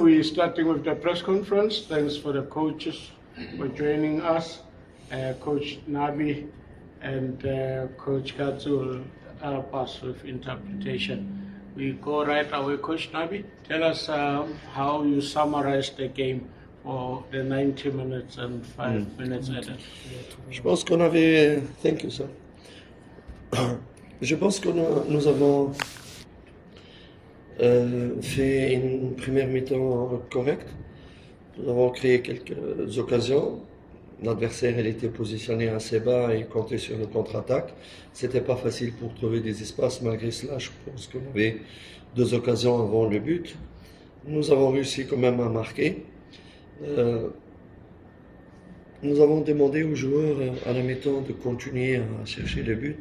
We're starting with the press conference. Thanks for the coaches for joining us. Coach Nabi and Coach Katsu will help us with interpretation. We go right away. Coach Nabi, tell us how you summarized the game for the 90 minutes and 5 minutes added. Je pense qu'on avait... Thank you, sir. Je pense que nous avons fait une première mi-temps correcte. Nous avons créé quelques occasions. L'adversaire était positionné assez bas et comptait sur le contre-attaque. C'était pas facile pour trouver des espaces. Malgré cela, je pense qu'on avait 2 occasions avant le but. Nous avons réussi quand même à marquer. Nous avons demandé aux joueurs à la mi-temps de continuer à chercher le but.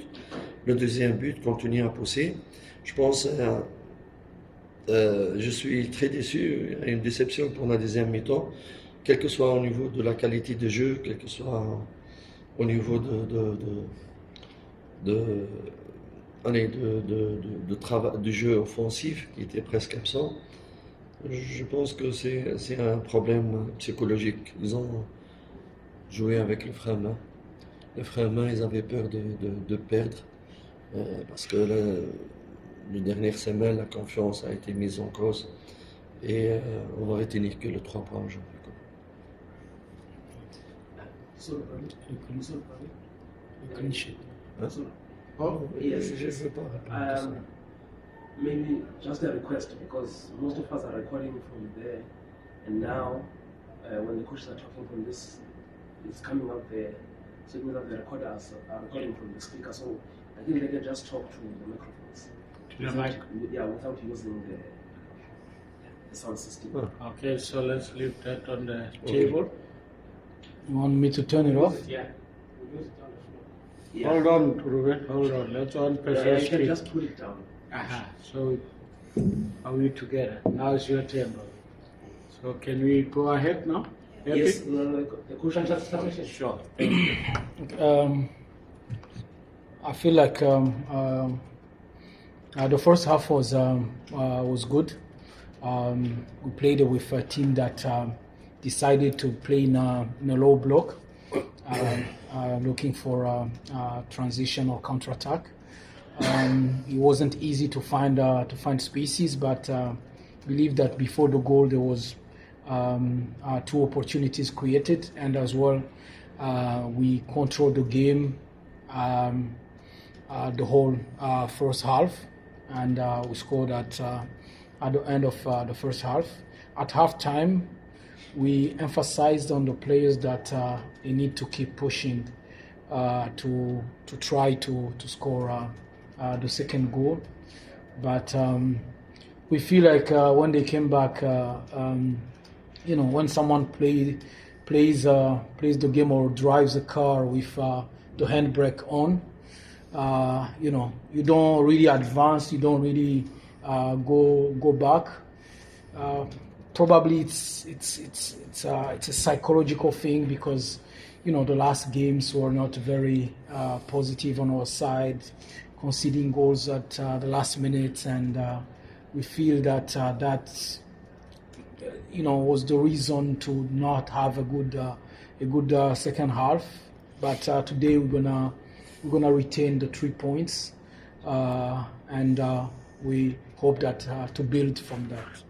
Le deuxième but, continuer à pousser. Je pense je suis très déçu, une déception pour la deuxième mi-temps, quel que soit au niveau de la qualité de jeu, quel que soit au niveau du jeu offensif qui était presque absent. Je pense que c'est un problème psychologique. Ils ont joué avec le frein à main. Le frein à main, ils avaient peur de perdre parce que les dernières semaines, la confiance a été mise en cause et on va retenir que le 3 points aujourd'hui. Oh, yes. Je ne veux pas répondre. Maybe just a request, because most of us are recording from there, and now when the coaches are talking from this, it's coming up there, so it means that the recorders are recording from the speaker, so I think they can just talk to the microphones. Yeah, without using the sound system. Okay, so let's leave that on the table. You want me to turn it off? Yeah. Yeah. Hold on, Ruben. Hold on. Let's on person you can just put it down. So are we together? Now it's your turn, brother. So can we go ahead now? Happy? Yes. The question just started. Sure. Thank you. I feel like the first half was good. We played with a team that decided to play in a low block, looking for transition or counter-attack. It wasn't easy to find spaces, but I believe that before the goal there was 2 opportunities created, and as well we controlled the game the whole first half, and we scored at the end of the first half. At halftime, we emphasized on the players that they need to keep pushing to try to score the second goal. But we feel like when they came back, when someone plays the game or drives a car with the handbrake on, you don't really advance, you don't really go back. Probably it's a psychological thing, because the last games were not very positive on our side, conceding goals at the last minute, and we feel that was the reason to not have a good second half. But today we're gonna retain the 3 points, and we hope that to build from that.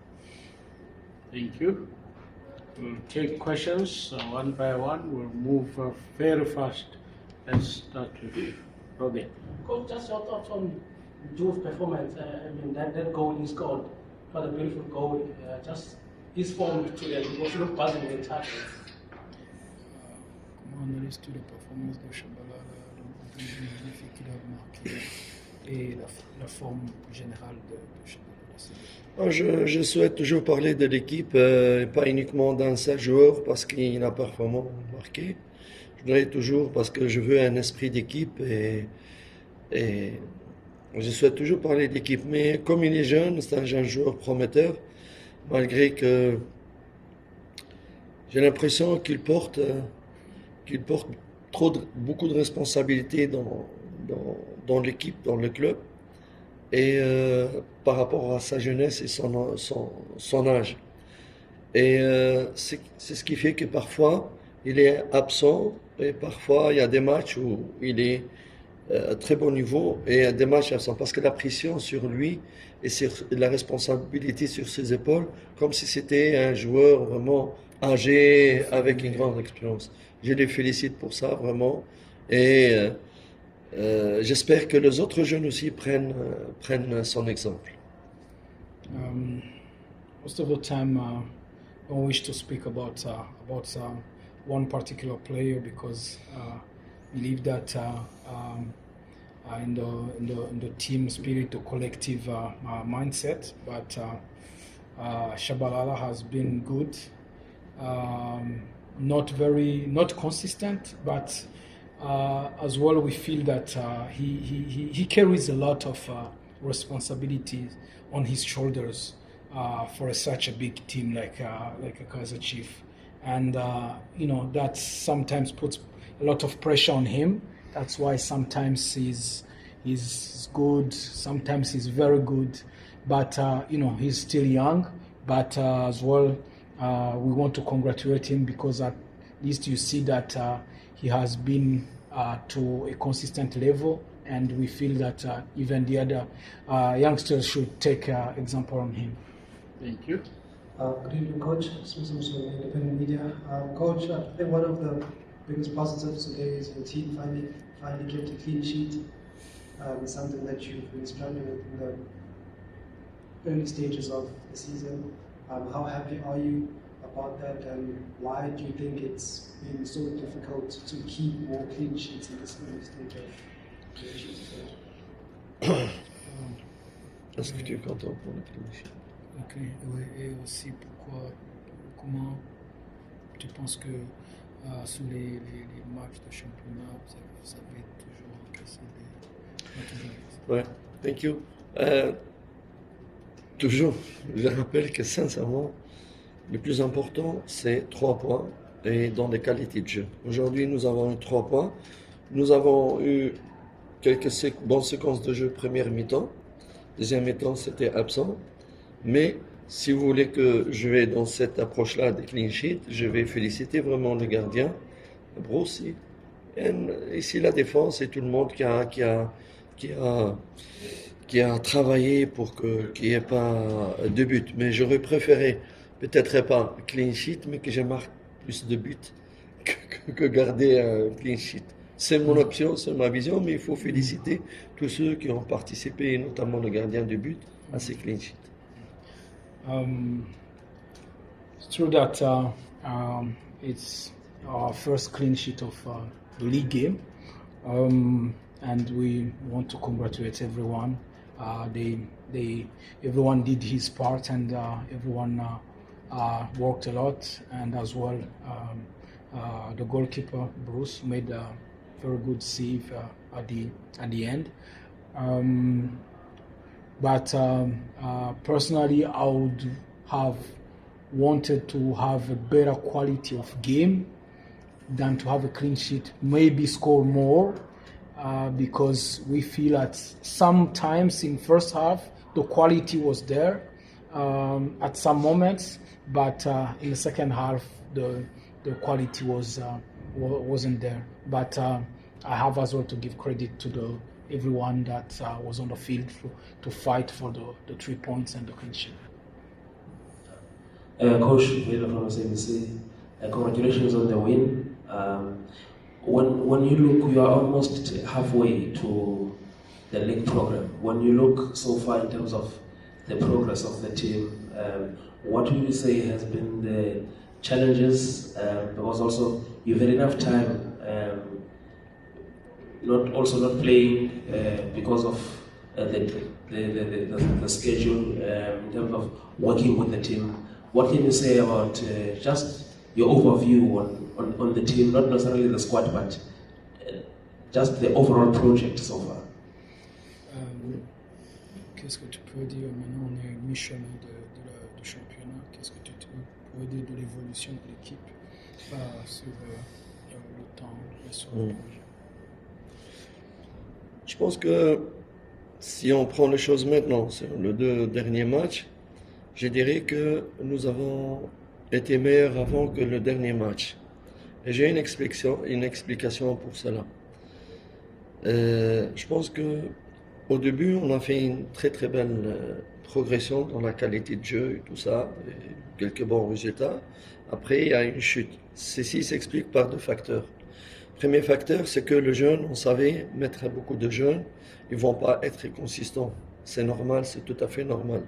Thank you. We'll take questions one by one. We'll move very fast. Let's start with you. Robin. Coach, just your thoughts on Joe's performance. That goal he scored for the beautiful goal. Just his form today, he was not buzzing in tackles. Comment on analyse la performance de Chabala, le défi qu'il a marqué et la forme générale de Chabala? Je souhaite toujours parler de l'équipe, pas uniquement d'un seul joueur parce qu'il a parfaitement marqué. Je dirais toujours parce que je veux un esprit d'équipe et je souhaite toujours parler d'équipe. Mais comme il est jeune, c'est un jeune joueur prometteur, malgré que j'ai l'impression qu'il porte beaucoup de responsabilités dans l'équipe, dans le club. Et par rapport à sa jeunesse et son âge. Et c'est ce qui fait que parfois il est absent et parfois il y a des matchs où il est à très bon niveau et des matchs absents parce que la pression sur lui et sur la responsabilité sur ses épaules comme si c'était un joueur vraiment âgé avec une grande expérience. Je les félicite pour ça vraiment et j'espère que les autres jeunes aussi prennent son exemple. Most of the time, I don't wish to speak about one particular player because I believe that in the team spirit, the collective mindset. But Shabalala has been good, not consistent, but as well we feel that he carries a lot of responsibilities on his shoulders for such a big team like a Kaizer Chiefs, and that sometimes puts a lot of pressure on him. That's why sometimes he's good, sometimes he's very good, but he's still young. But as well, we want to congratulate him because at least you see that he has been to a consistent level, and we feel that even the other youngsters should take example on him. Thank you. Good evening, Coach. Susan from Independent Media. Coach, I think one of the biggest positives today is your team finally kept a clean sheet. It's something that you've been struggling with in the early stages of the season. How happy are you about that, and why do you think it's been so difficult to keep more clean sheets in this early stage of the season? Est-ce que tu es content pour la clean sheet? Ok, et aussi comment tu penses que sur les matchs de championnat, vous avez toujours encaissé des... Ouais, thank you. Toujours, je rappelle que sincèrement, le plus important, c'est 3 points et dans les qualités de jeu. Aujourd'hui, nous avons eu 3 points. Nous avons eu quelques bonnes séquences de jeu première mi-temps. Deuxième mi-temps, c'était absent. Mais si vous voulez que je vais dans cette approche-là des clean sheets, je vais féliciter vraiment le gardien, Bruce, et ici la défense et tout le monde qui a travaillé pour qu'il n'y ait pas de but. Mais j'aurais préféré, peut-être pas clean sheet, mais que je marque plus de buts que garder un clean sheet. C'est mon option, c'est ma vision, mais il faut féliciter tous ceux qui ont participé, notamment le gardien de but, à ces clean sheets. It's true that it's our first clean sheet of the league game, and we want to congratulate everyone. Everyone did his part, and everyone worked a lot, and as well the goalkeeper Bruce made a very good save at the end. But personally, I would have wanted to have a better quality of game than to have a clean sheet, maybe score more, because we feel that sometimes in first half the quality was there at some moments, but in the second half the quality wasn't there. But I have as well to give credit to everyone that was on the field to fight for the 3 points and the clean sheet. Coach Vela from SABC, congratulations on the win. When you look, you are almost halfway to the league program. When you look so far in terms of the progress of the team, what would you say has been the challenges? Because also you've had enough time. Not playing because of the schedule in terms of working with the team. What can you say about just your overview on the team, not necessarily the squad, but just the overall project so far? Qu'est-ce que tu peux dire maintenant? On est mi-chemin du championnat. Qu'est-ce que tu peux dire de l'évolution de l'équipe sur le temps et sur le projet? Je pense que si on prend les choses maintenant sur les 2 derniers matchs, je dirais que nous avons était meilleur avant que le dernier match. Et j'ai une explication pour cela. Je pense que au début, on a fait une très très belle progression dans la qualité de jeu et tout ça, et quelques bons résultats. Après, il y a une chute. Ceci s'explique par deux facteurs. Premier facteur, c'est que le jeune, on savait mettre beaucoup de jeunes, ils vont pas être consistants. C'est normal, c'est tout à fait normal.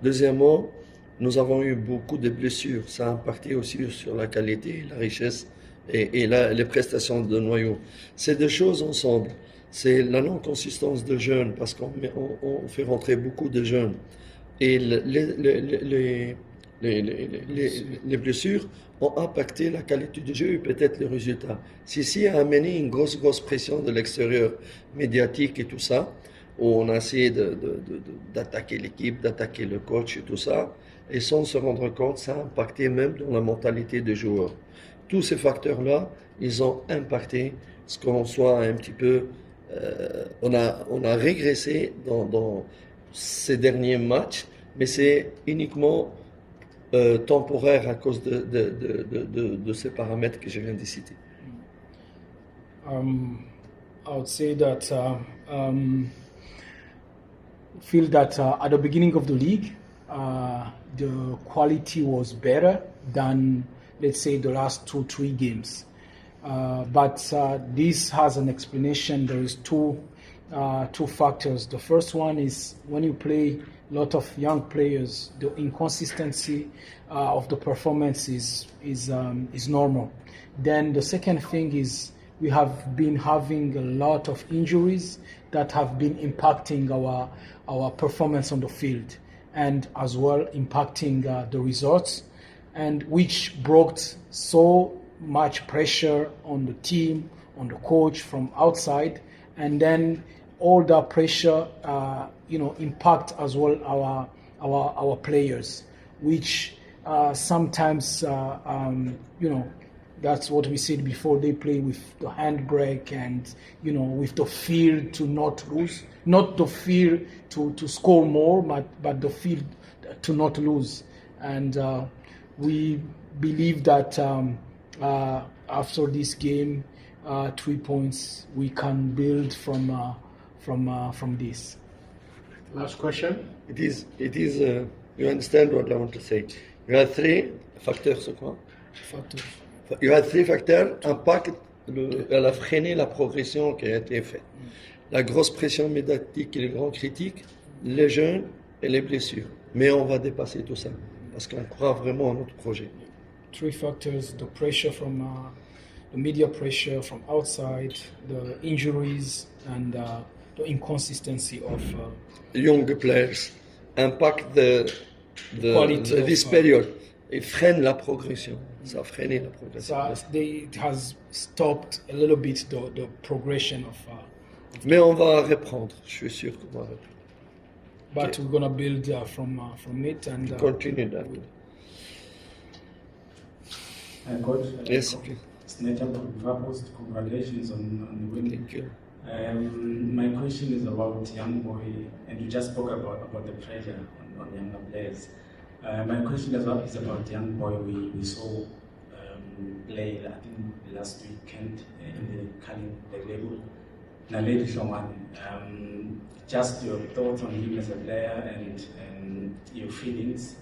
Deuxièmement, nous avons eu beaucoup de blessures. Ça a impacté aussi sur la qualité, la richesse et les prestations de noyau. Ces deux choses ensemble, c'est la non-consistance de jeunes, parce qu'on fait rentrer beaucoup de jeunes. Et les blessures ont impacté la qualité du jeu et peut-être les résultats. Ceci a amené une grosse pression de l'extérieur, médiatique et tout ça, où on a essayé d'attaquer l'équipe, d'attaquer le coach et tout ça, et sans se rendre compte, ça a impacté même dans la mentalité des joueurs. Tous ces facteurs-là, ils ont impacté ce qu'on soit un petit peu... on a régressé dans ces derniers matchs, mais c'est uniquement temporaire à cause de ces paramètres que je viens de citer. I would say that feel that at the beginning of the league, the quality was better than, let's say, the last 2-3 games. But this has an explanation. There is two factors. The first one is when you play a lot of young players, the inconsistency of the performance is normal. Then the second thing is we have been having a lot of injuries that have been impacting our performance on the field, and as well impacting the results, and which brought so much pressure on the team, on the coach from outside, and then all that pressure, impact as well our players, which sometimes, that's what we said before. They play with the handbrake and with the fear to not lose, not the fear to score more, but the fear to not lose, and we believe that. After this game, 3 points we can build from this. Last question. It is. You understand what I want to say? You have three facteurs, c'est quoi? Factors. You have three facteurs impact. Elle a freiné la progression qui a été faite. La grosse pression médiatique et les grands critiques, les jeunes et les blessures. Mais on va dépasser tout ça parce qu'on croit vraiment à notre projet. Three factors: the pressure from the media pressure from outside, the injuries, and the inconsistency of young players impact quality this period. It freine la progression. Ça a freiné la progression. It has stopped a little bit the progression of. Mais on va reprendre. Je suis sûr qu'on va reprendre. But we're gonna build from it and continue that. Coach, yes, please. Congratulations on the win. Thank you. My question is about young boy, and you just spoke about the pressure on younger players. My question is about young boy we saw play, I think, last weekend in the label. Naledi Shoman. Just your thoughts on him as a player and your feelings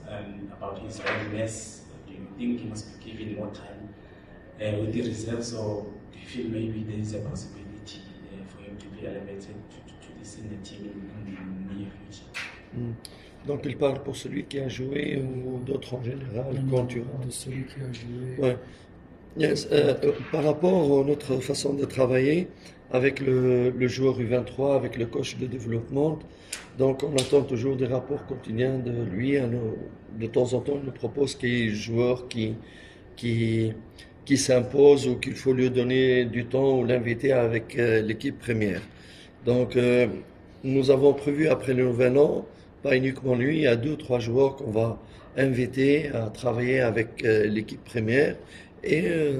about his readiness. Do you think he must be given more time with the reserves, or do you feel maybe there is a possibility for him to be elevated to this in the team in the near future? Donc il parle pour celui qui a joué ou d'autres en général quand tu de celui qui a joué. Ouais. Yes. Par rapport à notre façon de travailler avec le joueur U23, avec le coach de développement, donc on attend toujours des rapports quotidiens de lui. De temps en temps, il nous propose qu'il y ait un joueur qui s'impose ou qu'il faut lui donner du temps ou l'inviter avec l'équipe première. Donc nous avons prévu après le nouvel an, pas uniquement lui, il y a 2-3 joueurs qu'on va inviter à travailler avec l'équipe première. Et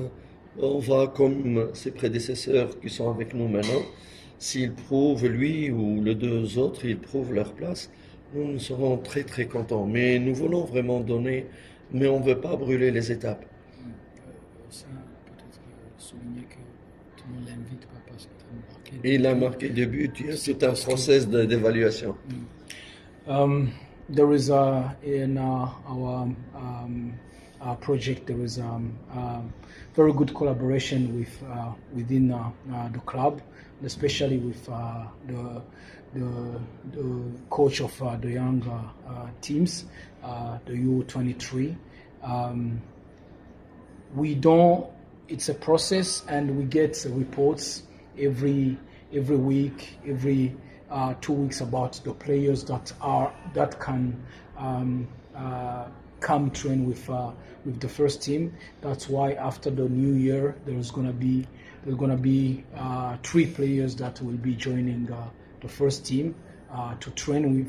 on va, comme ses prédécesseurs qui sont avec nous maintenant, s'ils prouvent, lui ou les deux autres, ils prouvent leur place, nous serons très très contents. Mais nous voulons vraiment donner mais on ne veut pas brûler les étapes. Ça, peut-être souligner que tout le monde l'invite pas parce que tu as marqué. Il a marqué des buts, c'est un process d'évaluation. There is in our project there is very good collaboration with within the club, especially with the coach of the young teams, the U23. We don't. It's a process, and we get reports every week, every 2 weeks about the players that can come train with the first team. That's why after the new year there's gonna be 3 players that will be joining the first team to train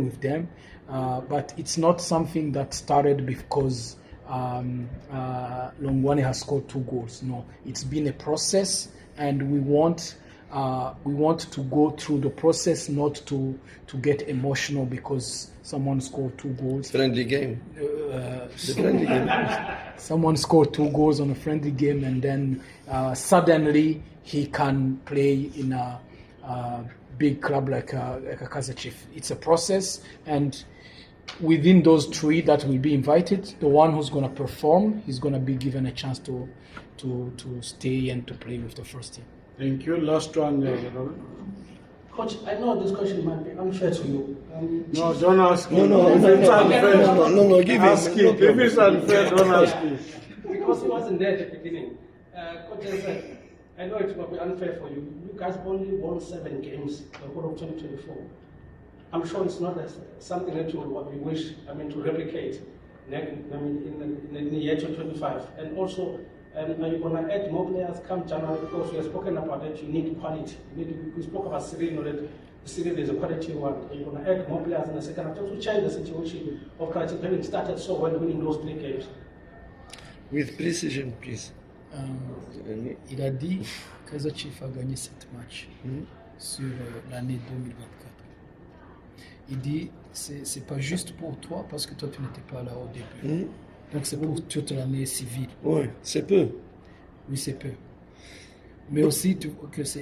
with them. But it's not something that started because Longwane has scored 2 goals. No, it's been a process, and we want to go through the process, not to get emotional because someone scored 2 goals. Friendly game. The friendly game. Someone scored 2 goals on a friendly game, and then suddenly he can play in a big club like a Kaizer Chiefs. It's a process, and within those 3 that will be invited, the one who's going to perform, he's going to be given a chance to stay and to play with the first team. Thank you. Last one, Robert. Coach, I know this question might be unfair to you. No, don't ask me. No, If it's unfair, give ask him. it. If it's unfair, don't ask me. Because he wasn't there at the beginning. Coach has said, I know it might be unfair for you. You guys only won 7 games the whole of 2024. I'm sure it's not something that you wish, to replicate in the year 2025. And also, are you going to add more players come January? Because we have spoken about that you need quality. We spoke about Cyril, that Cyril is a quality one. Are you going to add more players in the second half to change the situation of quality, having started so well winning those 3 games? With precision, please. Il a dit que Kaizer Chiefs a gagné 7 matchs sur l'année 2024. Il dit c'est pas juste pour toi parce que toi tu n'étais pas là au début. Donc c'est pour toute l'année civile. Oui, c'est peu. Oui, c'est peu. Mais aussi que ça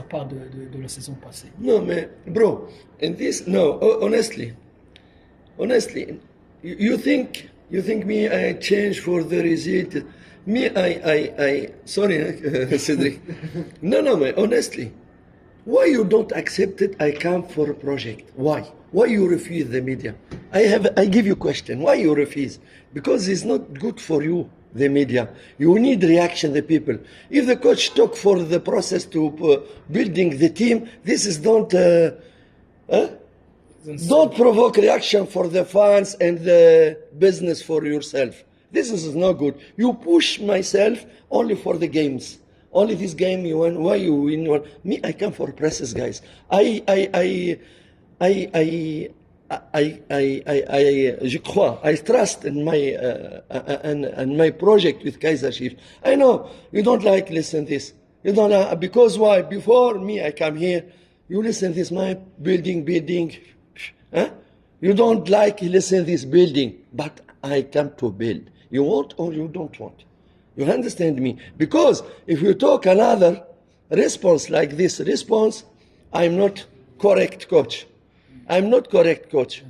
part de la saison passée. No, mais bro, honestly, you think me I change for the result? Me, I sorry, Cedric. No, man, honestly, why you don't accept it? I come for a project. Why? Why you refuse the media? I give you question. Why you refuse? Because it's not good for you, the media. You need reaction, the people. If the coach talk for the process to building the team, this is don't provoke reaction for the fans and the business for yourself. This is not good. You push myself only for the games. Only this game you win. Why you win? Me, I come for presses, guys. Je crois. I trust in my project with Kaizer Chiefs. I know you don't like listen this. You don't because why? Before me, I come here. You listen this my building. Huh? You don't like listen this building, but I come to build. You want or you don't want. You understand me? Because if you talk another response like this response, I'm not correct, coach. I'm not correct, coach.